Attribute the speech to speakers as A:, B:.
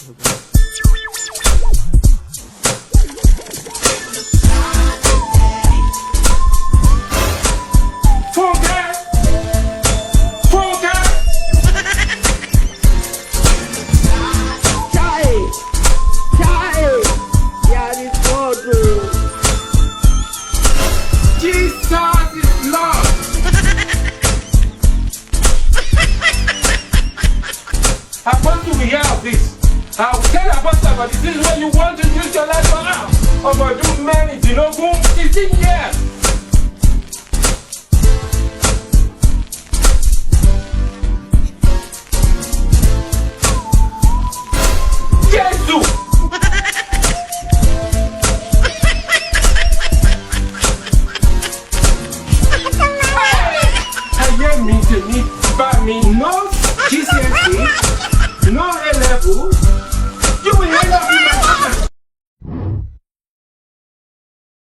A: I want to hear of this. I will tell Apostle about this. This is what you want to use your life for now. About do many, you know, go 16 years.